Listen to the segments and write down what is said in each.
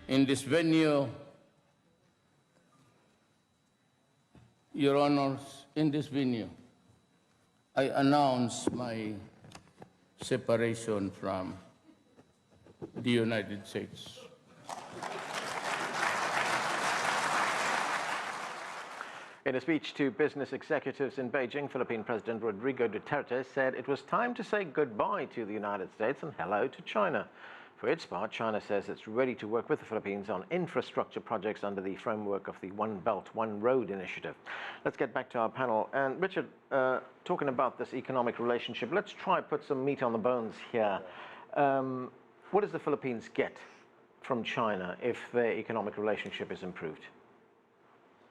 In this venue, Your Honors, in this venue, I announce my separation from the United States. In a speech to business executives in Beijing, Philippine President Rodrigo Duterte said it was time to say goodbye to the United States and hello to China. For its part, China says it's ready to work with the Philippines on infrastructure projects under the framework of the One Belt, One Road initiative. Let's get back to our panel. And Richard, talking about this economic relationship, let's try put some meat on the bones here. What does the Philippines get from China if their economic relationship is improved?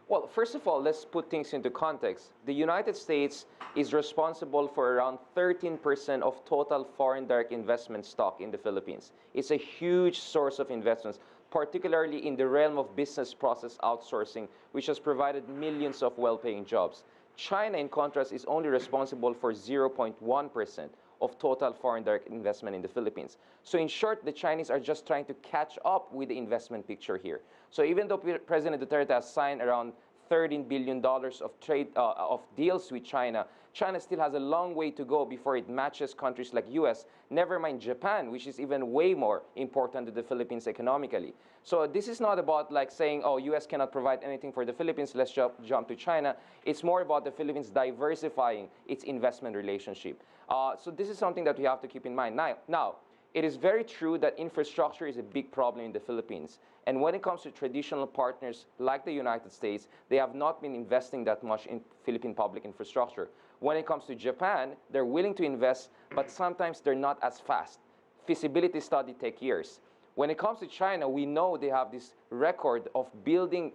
Well, first of all, let's put things into context. The United States is responsible for around 13% of total foreign direct investment stock in the Philippines. It's a huge source of investments, particularly in the realm of business process outsourcing, which has provided millions of well-paying jobs. China, in contrast, is only responsible for 0.1% of total foreign direct investment in the Philippines. So in short, the Chinese are just trying to catch up with the investment picture here. So even though President Duterte has signed around $13 billion of trade of deals with China, China still has a long way to go before it matches countries like US, never mind Japan, which is even way more important to the Philippines economically. So this is not about like saying, oh, US cannot provide anything for the Philippines, let's jump to China. It's more about the Philippines diversifying its investment relationship. So this is something that we have to keep in mind. Now, it is very true that infrastructure is a big problem in the Philippines. And when it comes to traditional partners like the United States, they have not been investing that much in Philippine public infrastructure. When it comes to Japan, they're willing to invest, but sometimes they're not as fast. Feasibility studies take years. When it comes to China, we know they have this record of building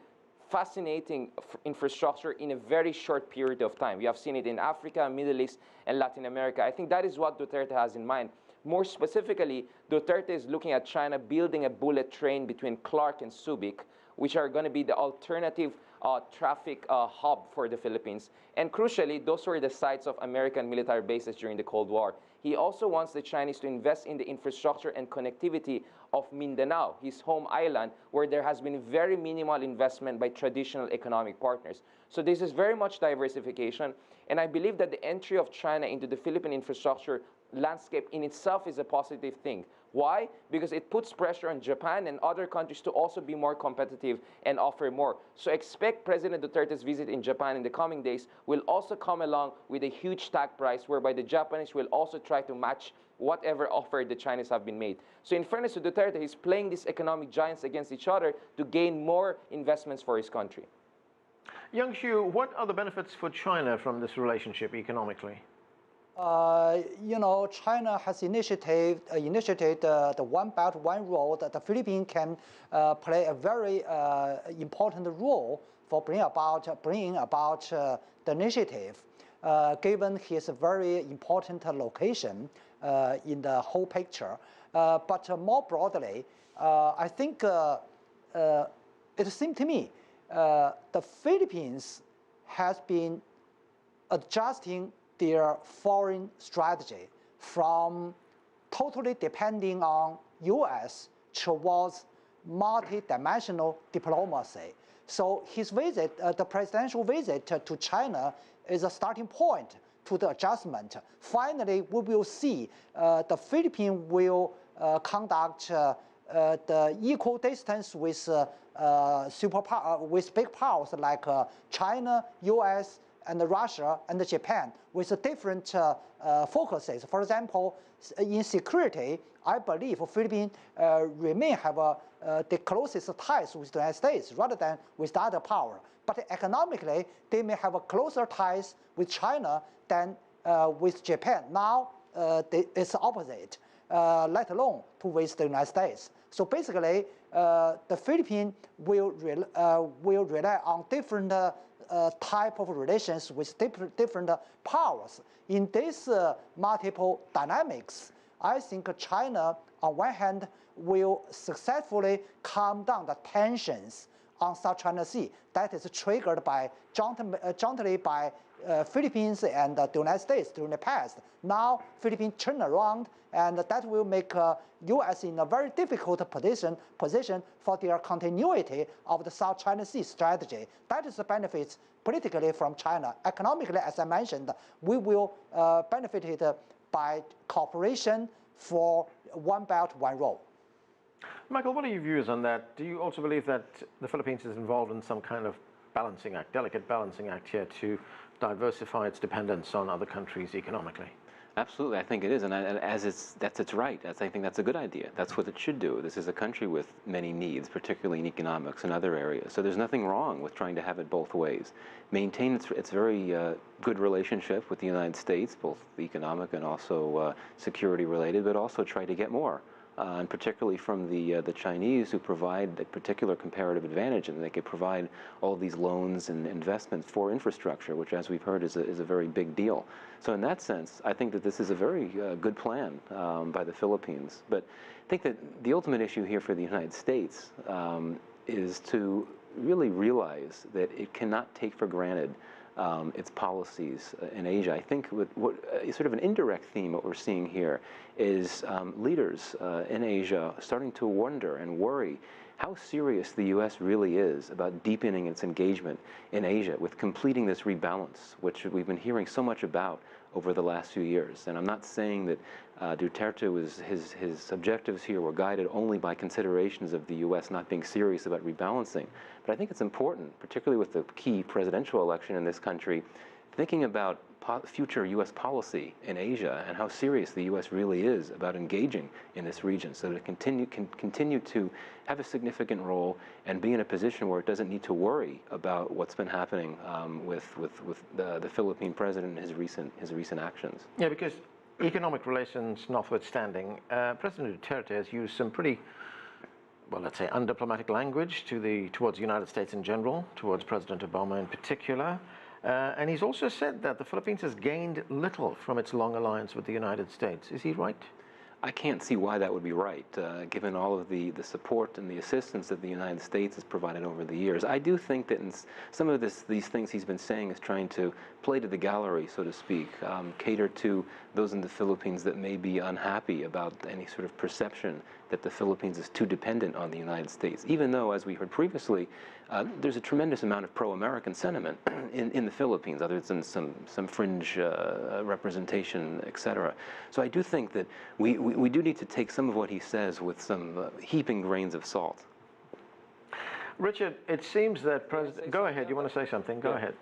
fascinating infrastructure in a very short period of time. We have seen it in Africa, Middle East, and Latin America. I think that is what Duterte has in mind. More specifically, Duterte is looking at China building a bullet train between Clark and Subic, which are going to be the alternative traffic hub for the Philippines. And crucially, those were the sites of American military bases during the Cold War. He also wants the Chinese to invest in the infrastructure and connectivity of Mindanao, his home island, where there has been very minimal investment by traditional economic partners. So this is very much diversification. And I believe that the entry of China into the Philippine infrastructure landscape in itself is a positive thing. Why? Because it puts pressure on Japan and other countries to also be more competitive and offer more. So expect President Duterte's visit in Japan in the coming days will also come along with a huge tag price whereby the Japanese will also try to match whatever offer the Chinese have been made. So in fairness to Duterte, he's playing these economic giants against each other to gain more investments for his country. Yang Xu, what are the benefits for China from this relationship economically? China has initiated the One Belt, One Road. The Philippines can play a very important role for bringing about the initiative, given his very important location in the whole picture. But more broadly, I think it seems to me the Philippines has been adjusting their foreign strategy from totally depending on US towards multidimensional diplomacy. So his visit, the presidential visit to China is a starting point to the adjustment. Finally, we will see the Philippines will conduct the equal distance with with big powers like China, US, and Russia and Japan with different focuses. For example, in security, I believe Philippines have the closest ties with the United States rather than with the other power. But economically, they may have closer ties with China than with Japan. Now, it's opposite, let alone with the United States. So basically, the Philippines will rely on different type of relations with different powers. In this multiple dynamics, I think China, on one hand, will successfully calm down the tensions on South China Sea that is triggered by jointly by Philippines and the United States during the past. Now, Philippines turn around, and that will make U.S. in a very difficult position for their continuity of the South China Sea strategy. That is the benefits politically from China. Economically, as I mentioned, we will benefit it by cooperation for One Belt, One Road. Michael, what are your views on that? Do you also believe that the Philippines is involved in some kind of balancing act, delicate balancing act here to diversify its dependence on other countries economically? Absolutely, I think it is, and that's its right. I think that's a good idea. That's what it should do. This is a country with many needs, particularly in economics and other areas. So there's nothing wrong with trying to have it both ways. Maintain its very good relationship with the United States, both economic and also security related, but also try to get more. And particularly from the Chinese, who provide a particular comparative advantage, and they could provide all these loans and investments for infrastructure, which, as we've heard, is a very big deal. So in that sense, I think that this is a very good plan by the Philippines. But I think that the ultimate issue here for the United States is to really realize that it cannot take for granted its policies in Asia. I think what sort of an indirect theme, what we're seeing here, is leaders in Asia starting to wonder and worry how serious the U.S. really is about deepening its engagement in Asia with completing this rebalance, which we've been hearing so much about over the last few years. And I'm not saying that Duterte his objectives here were guided only by considerations of the U.S. not being serious about rebalancing. But I think it's important, particularly with the key presidential election in this country, thinking about future U.S. policy in Asia and how serious the U.S. really is about engaging in this region, so that it can continue to have a significant role and be in a position where it doesn't need to worry about what's been happening with the Philippine president and his recent actions. Yeah, because economic relations notwithstanding, President Duterte has used some pretty, well, let's say, undiplomatic language towards the United States in general, towards President Obama in particular. And he's also said that the Philippines has gained little from its long alliance with the United States. Is he right? I can't see why that would be right, given all of the support and the assistance that the United States has provided over the years. I do think that in some of these things he's been saying is trying to play to the gallery, so to speak, cater to those in the Philippines that may be unhappy about any sort of perception that the Philippines is too dependent on the United States, even though, as we heard previously, there's a tremendous amount of pro-American sentiment in the Philippines, other than some fringe representation, etc. So I do think that we do need to take some of what he says with some heaping grains of salt. Richard, it seems that President... Go ahead, you want to say something? Go ahead.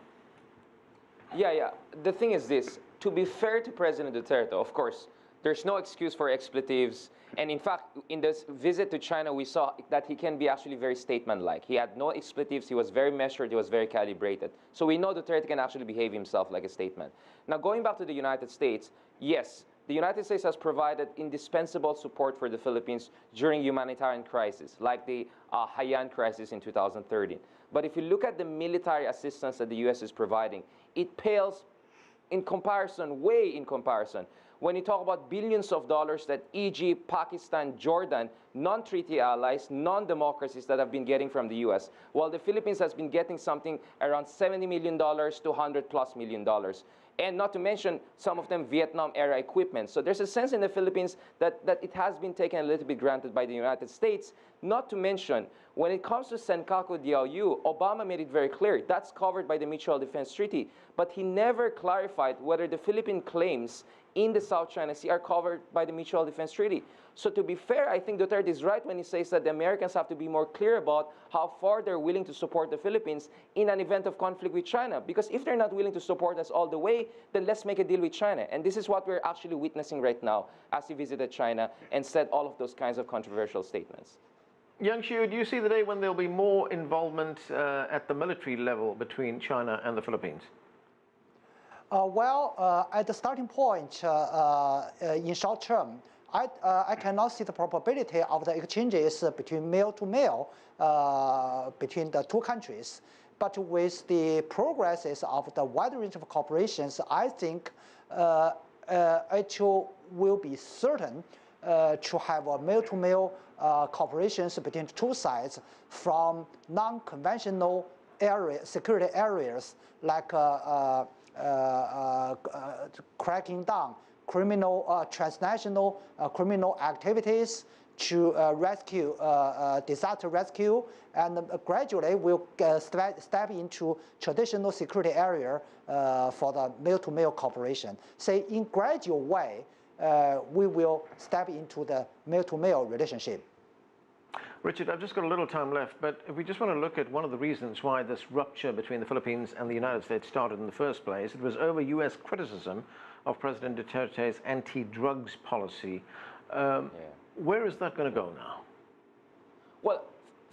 Yeah. The thing is this. To be fair to President Duterte, of course, there's no excuse for expletives. And in fact, in this visit to China, we saw that he can be actually very statement-like. He had no expletives. He was very measured. He was very calibrated. So we know Duterte can actually behave himself like a statement. Now, going back to the United States, yes, the United States has provided indispensable support for the Philippines during humanitarian crises, like the Haiyan crisis in 2013. But if you look at the military assistance that the U.S. is providing, it pales in comparison, way in comparison. When you talk about billions of dollars that Egypt, Pakistan, Jordan, non-treaty allies, non-democracies that have been getting from the U.S., while the Philippines has been getting something around $70 million to $100+ million. And not to mention some of them Vietnam-era equipment. So there's a sense in the Philippines that it has been taken a little bit granted by the United States. Not to mention, when it comes to Senkaku Diaoyu, Obama made it very clear that's covered by the Mutual Defense Treaty. But he never clarified whether the Philippine claims in the South China Sea are covered by the Mutual Defense Treaty. So to be fair, I think Duterte is right when he says that the Americans have to be more clear about how far they're willing to support the Philippines in an event of conflict with China. Because if they're not willing to support us all the way, then let's make a deal with China. And this is what we're actually witnessing right now as he visited China and said all of those kinds of controversial statements. Yang Xiu, do you see the day when there'll be more involvement at the military level between China and the Philippines? At the starting point, in short term, I cannot see the probability of the exchanges between male to male between the two countries. But with the progresses of the wide range of corporations, I think it will be certain to have a male-to-male cooperations between the two sides from non-conventional security areas like cracking down criminal, transnational criminal activities, to rescue, disaster rescue, and gradually will step into traditional security area for the male-to-male cooperation. Say in gradual way, we will step into the male-to-male relationship. Richard, I've just got a little time left, but if we just want to look at one of the reasons why this rupture between the Philippines and the United States started in the first place, it was over U.S. criticism of President Duterte's anti-drugs policy. Where is that going to go now? Well,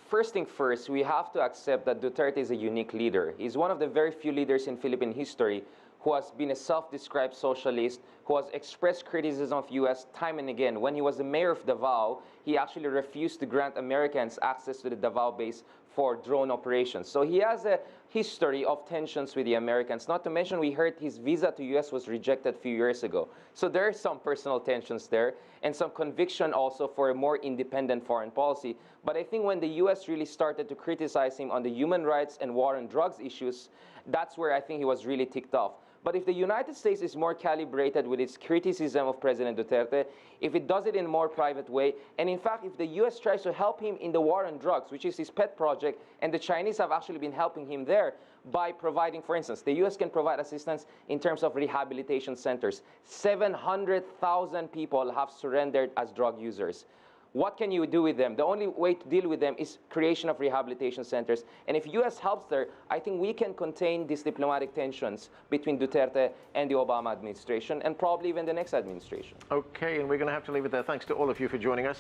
first thing first, we have to accept that Duterte is a unique leader. He's one of the very few leaders in Philippine history who has been a self-described socialist, who has expressed criticism of U.S. time and again. When he was the mayor of Davao, he actually refused to grant Americans access to the Davao base for drone operations. So he has a history of tensions with the Americans. Not to mention, we heard his visa to U.S. was rejected a few years ago. So there are some personal tensions there and some conviction also for a more independent foreign policy. But I think when the U.S. really started to criticize him on the human rights and war on drugs issues, that's where I think he was really ticked off. But if the United States is more calibrated with its criticism of President Duterte, if it does it in a more private way, and in fact, if the U.S. tries to help him in the war on drugs, which is his pet project, and the Chinese have actually been helping him there by providing, for instance, the U.S. can provide assistance in terms of rehabilitation centers. 700,000 people have surrendered as drug users. What can you do with them? The only way to deal with them is creation of rehabilitation centers. And if U.S. helps there, I think we can contain these diplomatic tensions between Duterte and the Obama administration, and probably even the next administration. Okay, and we're going to have to leave it there. Thanks to all of you for joining us.